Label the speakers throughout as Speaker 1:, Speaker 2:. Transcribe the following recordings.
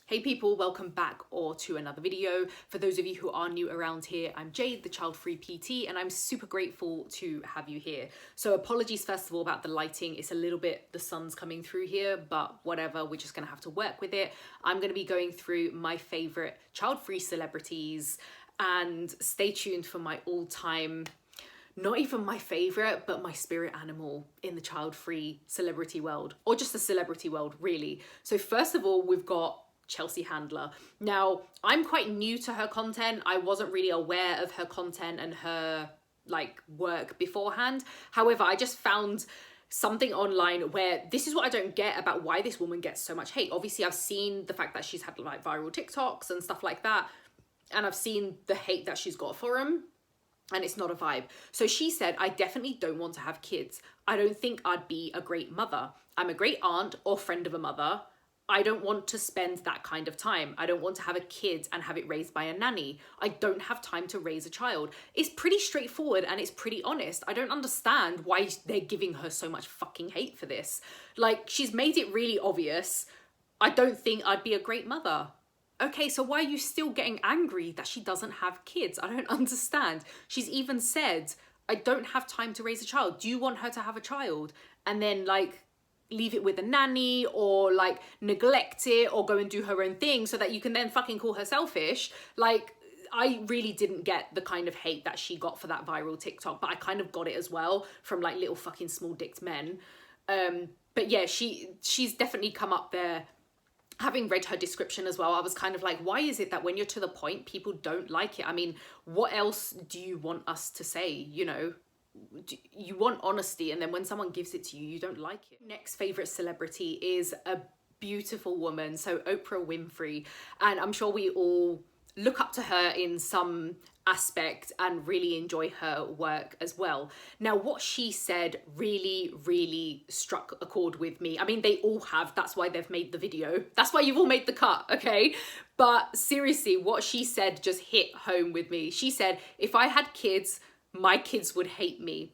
Speaker 1: Hey people, welcome back or to another video. For those of you who are new around here, I'm Jade, the Childfree PT, and I'm super grateful to have you here. So apologies first of all about the lighting. It's a little bit, the sun's coming through here, but whatever, we're just gonna have to work with it. I'm gonna be going through my favorite child-free celebrities, and stay tuned for my all-time, not even my favorite, but my spirit animal in the child-free celebrity world, or just the celebrity world really. So first of all, we've got Chelsea Handler. Now, I'm quite new to her content. I wasn't really aware of her content and her work beforehand. However, I just found something online where this is what I don't get about why this woman gets so much hate. Obviously, I've seen the fact that she's had viral TikToks and stuff like that, and I've seen the hate that she's got for them, and it's not a vibe. So she said, I definitely don't want to have kids. I don't think I'd be a great mother. I'm a great aunt or friend of a mother. I don't want to spend that kind of time. I don't want to have a kid and have it raised by a nanny. I don't have time to raise a child. It's pretty straightforward and it's pretty honest. I don't understand why they're giving her so much fucking hate for this. Like, she's made it really obvious. I don't think I'd be a great mother. Okay, so why are you still getting angry that she doesn't have kids? I don't understand. She's even said, I don't have time to raise a child. Do you want her to have a child? And then leave it with a nanny or neglect it or go and do her own thing so that you can then fucking call her selfish. I really didn't get the kind of hate that she got for that viral TikTok, but I kind of got it as well from little fucking small dicked men. But yeah, she's definitely come up there. Having read her description as well, I was kind of like, why is it that when you're to the point, people don't like it? I mean, what else do you want us to say, you know? You want honesty, and then when someone gives it to you, you don't like it. Next favorite celebrity is a beautiful woman, so Oprah Winfrey, and I'm sure we all look up to her in some aspect and really enjoy her work as well. Now, what she said really struck a chord with me. I mean, they all have, that's why they've made the video, that's why you've all made the cut, okay? But seriously, what she said just hit home with me. She said, if I had kids, my kids would hate me.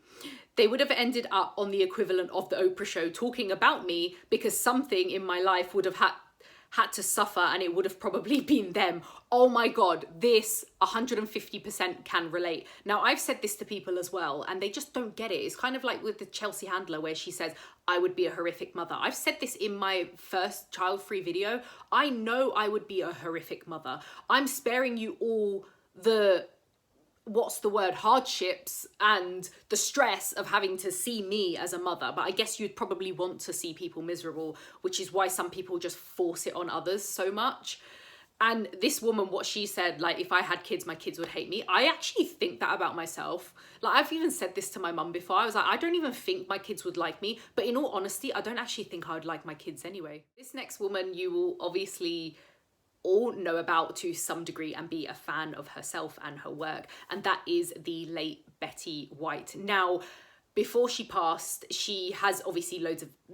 Speaker 1: They would have ended up on the equivalent of the Oprah show talking about me because something in my life would have had to suffer, and it would have probably been them. Oh my God, this 150% can relate. Now, I've said this to people as well, and they just don't get it. It's kind of like with the Chelsea Handler where she says, I would be a horrific mother. I've said this in my first child-free video. I know I would be a horrific mother. I'm sparing you all the hardships and the stress of having to see me as a mother. But I guess you'd probably want to see people miserable, which is why some people just force it on others so much. And this woman, what she said, if I had kids, my kids would hate me. I actually think that about myself. I've even said this to my mum before. I was like, I don't even think my kids would like me. But in all honesty, I don't actually think I would like my kids anyway. This next woman, you will obviously all know about to some degree and be a fan of herself and her work, and that is the late Betty White. Now, before she passed, she has obviously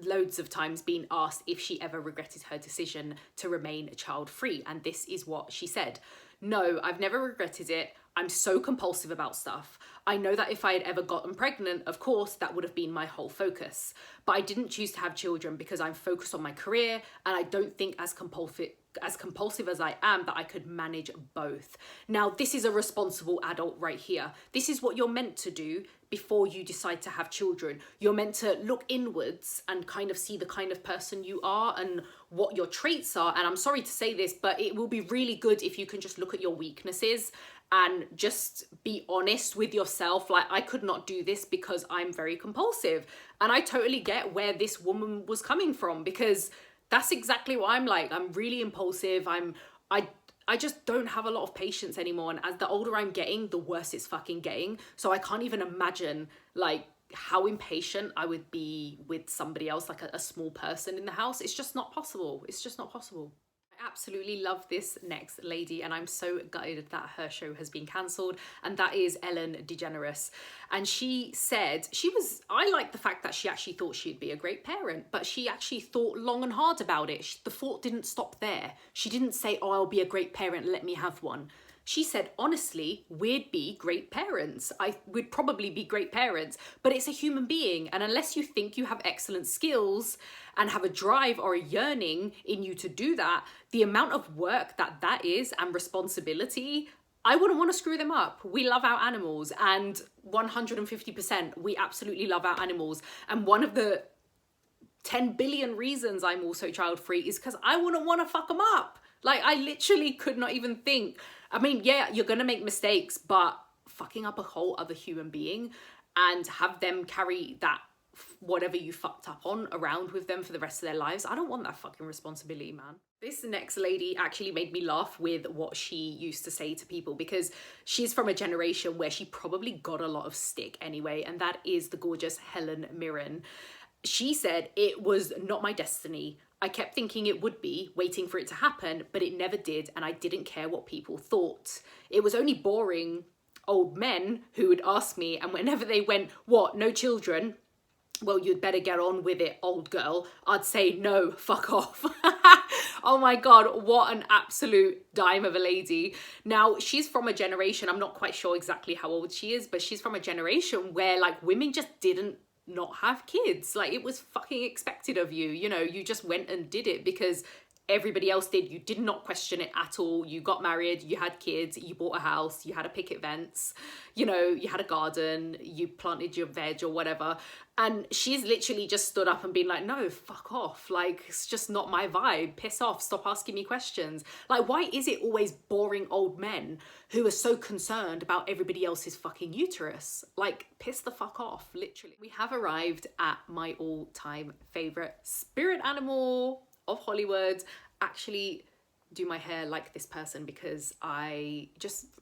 Speaker 1: loads of times been asked if she ever regretted her decision to remain child-free, and this is what she said. No, I've never regretted it. I'm so compulsive about stuff. I know that if I had ever gotten pregnant, of course, that would have been my whole focus. But I didn't choose to have children because I'm focused on my career, and I don't think as compulsive as I am that I could manage both. Now, this is a responsible adult right here. This is what you're meant to do before you decide to have children. You're meant to look inwards and kind of see the kind of person you are and what your traits are. And I'm sorry to say this, but it will be really good if you can just look at your weaknesses and just be honest with yourself. I could not do this because I'm very compulsive. And I totally get where this woman was coming from, because that's exactly what I'm like. I'm really impulsive. I just don't have a lot of patience anymore. And as the older I'm getting, the worse it's fucking getting. So I can't even imagine how impatient I would be with somebody else, a small person in the house. It's just not possible. It's just not possible. I absolutely love this next lady, and I'm so gutted that her show has been cancelled, and that is Ellen DeGeneres. And she said, I like the fact that she actually thought she'd be a great parent, but she actually thought long and hard about it. The thought didn't stop there. She didn't say, oh, I'll be a great parent, let me have one. She said, honestly, we'd be great parents. We'd probably be great parents, but it's a human being. And unless you think you have excellent skills and have a drive or a yearning in you to do that, the amount of work that is and responsibility, I wouldn't want to screw them up. We love our animals, and 150%, we absolutely love our animals. And one of the 10 billion reasons I'm also child free is because I wouldn't want to fuck them up. Like, I literally could not even think. I mean, yeah, you're going to make mistakes, but fucking up a whole other human being and have them carry that, whatever you fucked up on, around with them for the rest of their lives. I don't want that fucking responsibility, man. This next lady actually made me laugh with what she used to say to people, because she's from a generation where she probably got a lot of stick anyway, and that is the gorgeous Helen Mirren. She said, it was not my destiny. I kept thinking it would be, waiting for it to happen, but it never did, and I didn't care what people thought. It was only boring old men who would ask me, and whenever they went, what, no children? Well, you'd better get on with it, old girl. I'd say, no, fuck off. Oh my God, what an absolute dime of a lady. Now, she's from a generation, I'm not quite sure exactly how old she is, but she's from a generation where, like, women just didn't not have kids. Like, it was fucking expected of you. You know, you just went and did it because everybody else did. You did not question it at all. You got married, you had kids, you bought a house, you had a picket fence, you know, you had a garden, you planted your veg or whatever. And she's literally just stood up and been like, no, fuck off. Like, it's just not my vibe. Piss off. Stop asking me questions. Like, why is it always boring old men who are so concerned about everybody else's fucking uterus? Like, piss the fuck off, literally. We have arrived at my all-time favorite spirit animal of Hollywood. Actually do my hair like this person because I'm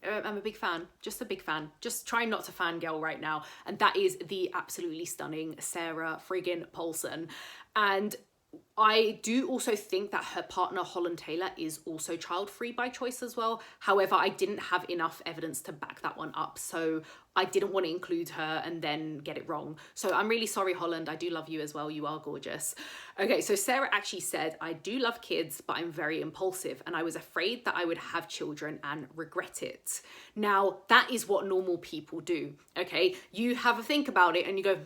Speaker 1: a big fan, just a big fan, just trying not to fangirl right now, and that is the absolutely stunning Sarah friggin Paulson. And I do also think that her partner Holland Taylor is also child free by choice as well. However, I didn't have enough evidence to back that one up, so I didn't want to include her and then get it wrong. So I'm really sorry, Holland. I do love you as well. You are gorgeous. Okay, so Sarah actually said, I do love kids, but I'm very impulsive, and I was afraid that I would have children and regret it. Now, that is what normal people do, okay? You have a think about it and you go,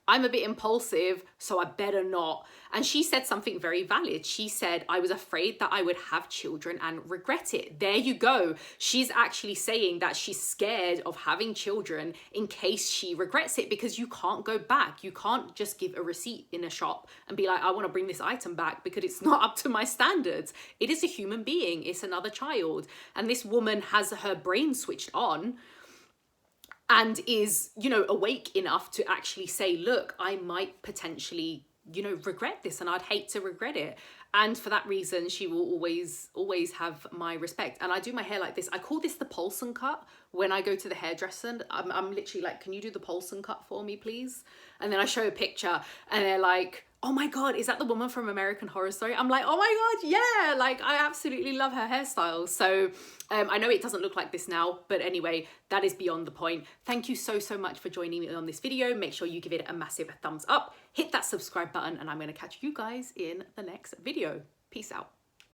Speaker 1: I'm a bit impulsive, so I better not. And she said something very valid. She said, I was afraid that I would have children and regret it. There you go. She's actually saying that she's scared of having children in case she regrets it, because you can't go back. You can't just give a receipt in a shop and be like, I want to bring this item back because it's not up to my standards. It is a human being. It's another child. And this woman has her brain switched on and is, you know, awake enough to actually say, look, I might potentially, you know, regret this, and I'd hate to regret it. And for that reason, she will always have my respect. And I do my hair like this. I call this the Paulson cut when I go to the hairdresser. I'm literally like, can you do the Paulson cut for me, please? And then I show a picture and they're like, oh my God, is that the woman from American Horror Story? I'm like, oh my God, yeah. Like, I absolutely love her hairstyle. So I know it doesn't look like this now, but anyway, that is beyond the point. Thank you so much for joining me on this video. Make sure you give it a massive thumbs up, hit that subscribe button, and I'm going to catch you guys in the next video. Peace out.